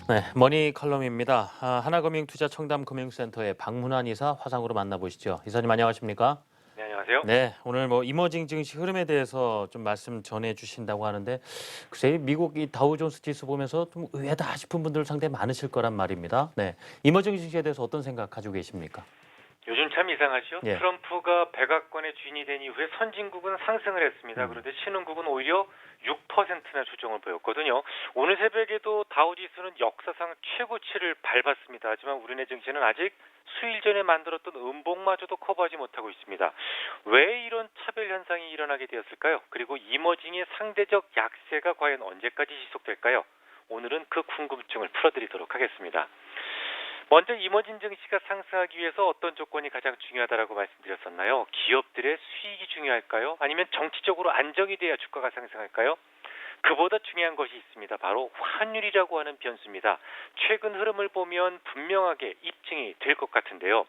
네, 머니 컬럼입니다. 하나금융투자청담금융센터의 박문환 이사 화상으로 만나보시죠. 이사님 안녕하십니까? 네, 안녕하세요. 네, 오늘 이머징 증시 흐름에 대해서 좀 말씀 전해 주신다고 하는데 글쎄 미국 이 다우존스 지수 보면서 좀 의외다 싶은 분들 상당히 많으실 거란 말입니다. 네, 이머징 증시에 대해서 어떤 생각 가지고 계십니까? 요즘 참 이상하죠. 예. 트럼프가 백악관의 주인이 된 이후에 선진국은 상승을 했습니다. 음. 그런데 신흥국은 오히려 6%나 조정을 보였거든요. 오늘 새벽에도 다우지수는 역사상 최고치를 밟았습니다. 하지만 우리네 증시는 아직 수일 전에 만들었던 음봉마저도 커버하지 못하고 있습니다. 왜 이런 차별 현상이 일어나게 되었을까요? 그리고 이머징의 상대적 약세가 과연 언제까지 지속될까요? 오늘은 그 궁금증을 풀어드리도록 하겠습니다. 먼저 이머징 증시가 상승하기 위해서 어떤 조건이 가장 중요하다라고 말씀드렸었나요? 기업들의 수익이 중요할까요? 아니면 정치적으로 안정이 돼야 주가가 상승할까요? 그보다 중요한 것이 있습니다. 바로 환율이라고 하는 변수입니다. 최근 흐름을 보면 분명하게 입증이 될 것 같은데요.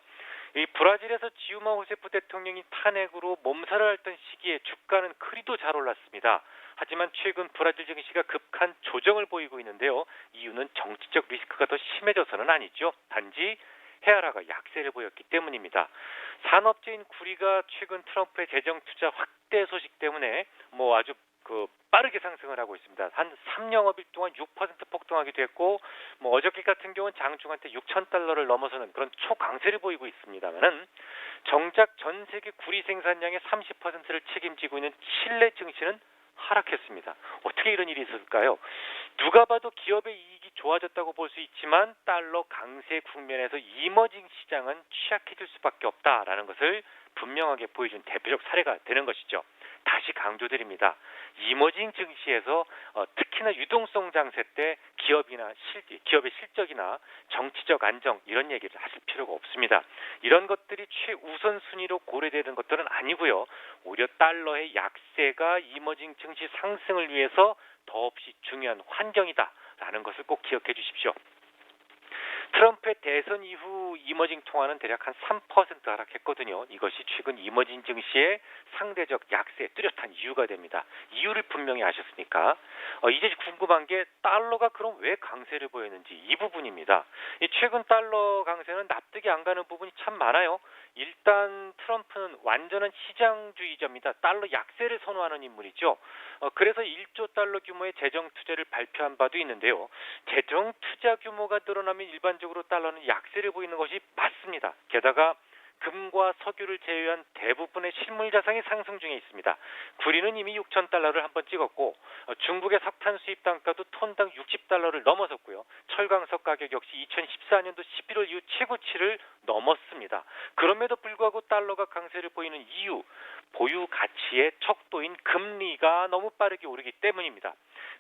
이 브라질에서 지우마 호세프 대통령이 탄핵으로 몸살을 앓던 시기에 주가는 그리도 잘 올랐습니다. 하지만 최근 브라질 증시가 급한 조정을 보이고 있는데요. 이유는 정치적 리스크가 더 심해져서는 아니죠. 단지 헤아라가 약세를 보였기 때문입니다. 산업재인 구리가 최근 트럼프의 재정 투자 확대 소식 때문에 아주 빠르게 상승을 하고 있습니다. 한 3영업일 동안 6% 폭등하기도 했고 어저께 같은 경우는 장중한테 6,000달러를 넘어서는 그런 초강세를 보이고 있습니다만은 정작 전 세계 구리 생산량의 30%를 책임지고 있는 칠레 증시는 하락했습니다. 어떻게 이런 일이 있었을까요? 누가 봐도 기업의 이익이 좋아졌다고 볼 수 있지만 달러 강세 국면에서 이머징 시장은 취약해질 수밖에 없다라는 것을 분명하게 보여준 대표적 사례가 되는 것이죠. 다시 강조드립니다. 이머징 증시에서 특히나 유동성 장세 때 기업의 실적이나 정치적 안정 이런 얘기를 하실 필요가 없습니다. 이런 것들이 최우선 순위로 고려되는 것들은 아니고요. 오히려 달러의 약세가 이머징 증시 상승을 위해서 더없이 중요한 환경이다라는 것을 꼭 기억해 주십시오. 트럼프의 대선 이후 이머징 통화는 대략 한 3% 하락했거든요. 이것이 최근 이머징 증시의 상대적 약세에 뚜렷한 이유가 됩니다. 이유를 분명히 아셨으니까 이제 궁금한 게 달러가 그럼 왜 강세를 보였는지 이 부분입니다. 이 최근 달러 강세는 납득이 안 가는 부분이 참 많아요. 일단 트럼프는 완전한 시장주의자입니다. 달러 약세를 선호하는 인물이죠. 그래서 1조 달러 규모의 재정 투자를 발표한 바도 있는데요. 재정 투자 규모가 늘어나면 일반적으로 달러는 약세를 보이는 것이 맞습니다. 게다가 금과 석유를 제외한 대부분의 실물 자산이 상승 중에 있습니다. 구리는 이미 6,000달러를 한번 찍었고 중국의 석탄 수입 단가도 톤당 60달러를 넘어섰고요. 철강석 가격 역시 2014년도 11월 이후 최고치를 넘었습니다. 그럼에도 불구하고 달러가 강세를 보이는 이유, 보유 가치의 척도인 금리가 너무 빠르게 오르기 때문입니다.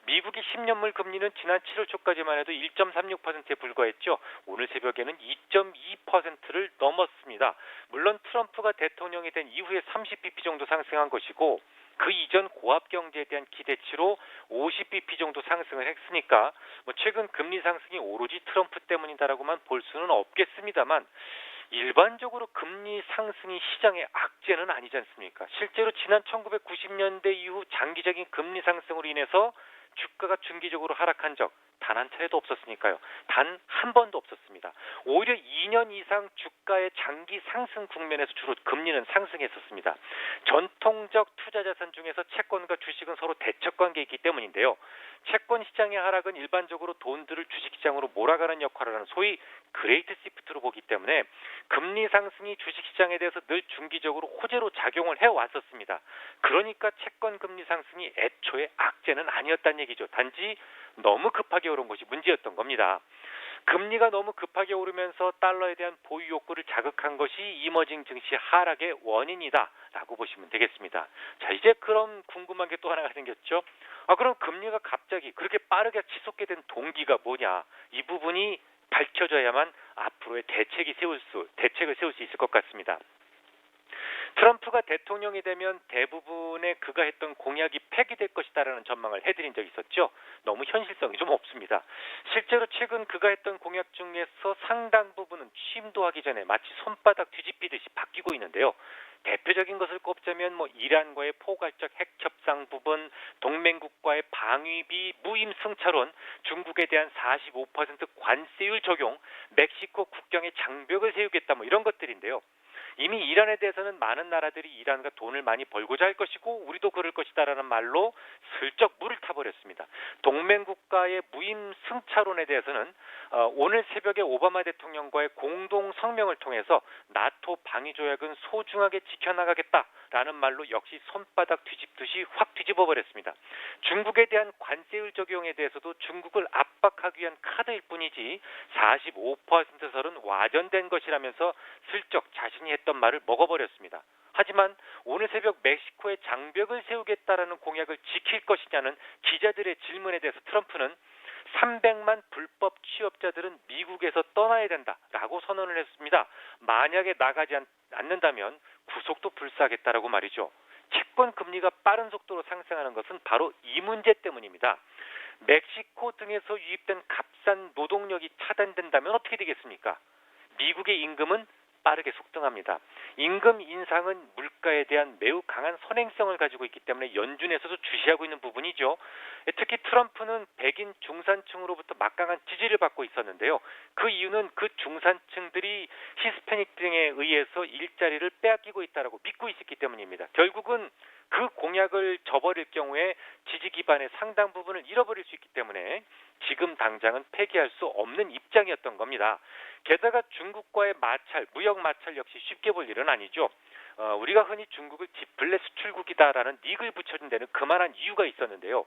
미국의 10년물 금리는 지난 7월 초까지만 해도 1.36%에 불과했죠. 오늘 새벽에는 2.2%를 넘었습니다. 물론 트럼프가 대통령이 된 이후에 30bp 정도 상승한 것이고 그 이전 고압 경제에 대한 기대치로 50bp 정도 상승을 했으니까 최근 금리 상승이 오로지 트럼프 때문이다라고만 볼 수는 없겠습니다만 일반적으로 금리 상승이 시장의 악재는 아니지 않습니까? 실제로 지난 1990년대 이후 장기적인 금리 상승으로 인해서 주가가 중기적으로 하락한 적 단 한 차례도 없었으니까요. 단 한 번도 없었습니다. 오히려 2년 이상 주가의 장기 상승 국면에서 주로 금리는 상승했었습니다. 전통적 투자 자산 중에서 채권과 주식은 서로 대척 관계에 있기 때문인데요. 채권 시장의 하락은 일반적으로 돈들을 주식시장으로 몰아가는 역할을 하는 소위 그레이트 시프트로 보기 때문에 금리 상승이 주식시장에 대해서 늘 중기적으로 호재로 작용을 해왔었습니다. 그러니까 채권 금리 상승이 애초에 악재는 아니었다는 얘기죠. 단지 너무 급하게 오른 것이 문제였던 겁니다. 금리가 너무 급하게 오르면서 달러에 대한 보유 욕구를 자극한 것이 이머징 증시 하락의 원인이다라고 보시면 되겠습니다. 자, 이제 그럼 궁금한 게 또 하나가 생겼죠. 그럼 금리가 갑자기 그렇게 빠르게 치솟게 된 동기가 뭐냐? 이 부분이 밝혀져야만 앞으로의 대책을 세울 수 있을 것 같습니다. 트럼프가 대통령이 되면 대부분의 그가 했던 공약이 폐기될 것이다라는 전망을 해드린 적이 있었죠. 너무 현실성이 좀 없습니다. 실제로 최근 그가 했던 공약 중에서 상당 부분은 취임도 하기 전에 마치 손바닥 뒤집히듯이 바뀌고 있는데요. 대표적인 것을 꼽자면 이란과의 포괄적 핵 협상 부분, 동맹국과의 방위비 무임 승차론, 중국에 대한 45% 관세율 적용, 멕시코 국경에 장벽을 세우겠다 이런 것들인데요. 이미 이란에 대해서는 많은 나라들이 이란과 돈을 많이 벌고자 할 것이고 우리도 그럴 것이다라는 말로 슬쩍 물을 타버렸습니다. 동맹국가의 무임 승차론에 대해서는 오늘 새벽에 오바마 대통령과의 공동 성명을 통해서 나토 방위 조약은 소중하게 지켜나가겠다라는 말로 역시 손바닥 뒤집듯이 확 뒤집어버렸습니다. 중국에 대한 관세율 적용에 대해서도 중국을 압박하기 위한 카드일 뿐이지 45%설은 와전된 것이라면서 슬쩍 자신이 했던 말을 먹어버렸습니다. 하지만 오늘 새벽 멕시코에 장벽을 세우겠다라는 공약을 지킬 것이냐는 기자들의 질문에 대해서 트럼프는 300만 불법 취업자들은 미국에서 떠나야 된다라고 선언을 했습니다. 만약에 나가지 않는다면 구속도 불사하겠다라고 말이죠. 채권 금리가 빠른 속도로 상승하는 것은 바로 이 문제 때문입니다. 멕시코 등에서 유입된 값싼 노동력이 차단된다면 어떻게 되겠습니까? 미국의 임금은 빠르게 속등합니다. 임금 인상은 물가에 대한 매우 강한 선행성을 가지고 있기 때문에 연준에서도 주시하고 있는 부분이죠. 특히 트럼프는 백인 중산층으로부터 막강한 지지를 받고 있었는데요. 그 이유는 그 중산층들이 히스패닉 등에 의해서 일자리를 빼앗기고 있다고 믿고 있었기 때문입니다. 결국은 그 공약을 저버릴 경우에 지지 기반의 상당 부분을 잃어버릴 수 있기 때문에 지금 당장은 폐기할 수 없는 입장이었던 겁니다. 게다가 중국과의 마찰, 무역 마찰 역시 쉽게 볼 일은 아니죠. 우리가 흔히 중국을 디플레 수출국이다라는 닉을 붙여준 데는 그만한 이유가 있었는데요.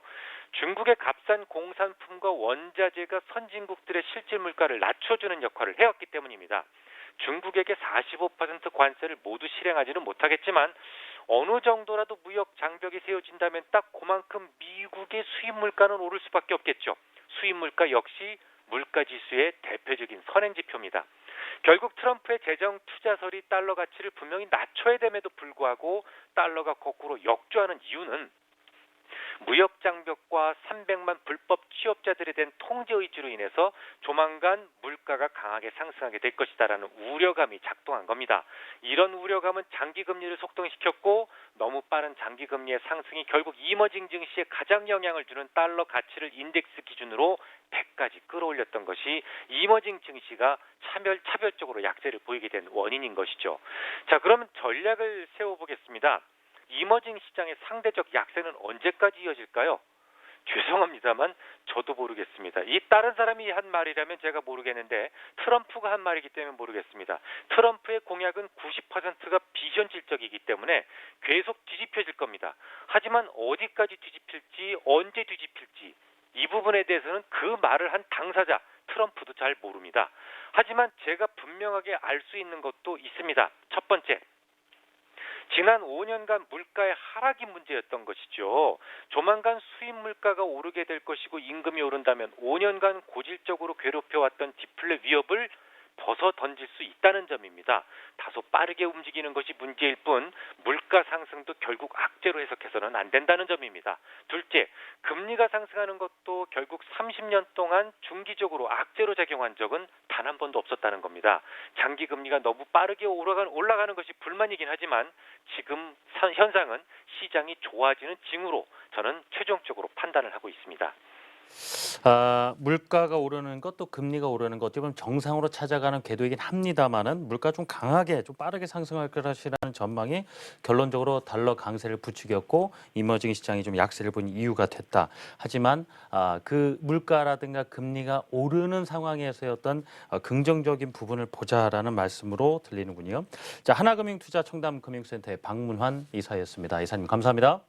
중국의 값싼 공산품과 원자재가 선진국들의 실질 물가를 낮춰주는 역할을 해왔기 때문입니다. 중국에게 45% 관세를 모두 실행하지는 못하겠지만 어느 정도라도 무역 장벽이 세워진다면 딱 그만큼 미국의 수입 물가는 오를 수밖에 없겠죠. 수입 물가 역시 물가 지수의 대표적인 선행지표입니다. 결국 트럼프의 재정 투자설이 달러 가치를 분명히 낮춰야 됨에도 불구하고 달러가 거꾸로 역주하는 이유는 무역 장벽과 300만 불법 취업자들에 대한 통제 의지로 인해서 조만간 물가가 강하게 상승하게 될 것이다라는 우려감이 작동한 겁니다. 이런 우려감은 장기금리를 속등시켰고 너무 빠른 장기금리의 상승이 결국 이머징 증시에 가장 영향을 주는 달러 가치를 인덱스 기준으로 100까지 끌어올렸던 것이 이머징 증시가 차별적으로 약세를 보이게 된 원인인 것이죠. 자, 그러면 전략을 세워보겠습니다. 이머징 시장의 상대적 약세는 언제까지 이어질까요? 죄송합니다만 저도 모르겠습니다. 이 다른 사람이 한 말이라면 제가 모르겠는데 트럼프가 한 말이기 때문에 모르겠습니다. 트럼프의 공약은 90%가 비현실적이기 때문에 계속 뒤집혀질 겁니다. 하지만 어디까지 뒤집힐지 언제 뒤집힐지 이 부분에 대해서는 그 말을 한 당사자 트럼프도 잘 모릅니다. 하지만 제가 분명하게 알 수 있는 것도 있습니다. 첫 번째, 지난 5년간 물가의 하락이 문제였던 것이죠. 조만간 수입 물가가 오르게 될 것이고 임금이 오른다면 5년간 고질적으로 괴롭혀왔던 디플레 위협을 벗어 던질 수 있다는 점입니다. 다소 빠르게 움직이는 것이 문제일 뿐 물가 상승도 결국 악재로 해석해서는 안 된다는 점입니다. 둘째, 금리가 상승하는 것도 결국 30년 동안 중기적으로 악재로 작용한 적은 단 한 번도 없었다는 겁니다. 장기 금리가 너무 빠르게 올라가는 것이 불만이긴 하지만 지금 현상은 시장이 좋아지는 징후로 저는 최종적으로 판단을 하고 있습니다. 물가가 오르는 것 또 금리가 오르는 것 어떻게 보면 정상으로 찾아가는 궤도이긴 합니다만은 물가 좀 강하게 좀 빠르게 상승할 것이라는 전망이 결론적으로 달러 강세를 부추겼고 이머징 시장이 좀 약세를 본 이유가 됐다. 하지만 그 물가라든가 금리가 오르는 상황에서의 어떤 긍정적인 부분을 보자라는 말씀으로 들리는군요. 자, 하나금융투자청담금융센터의 박문환 이사였습니다. 이사님 감사합니다.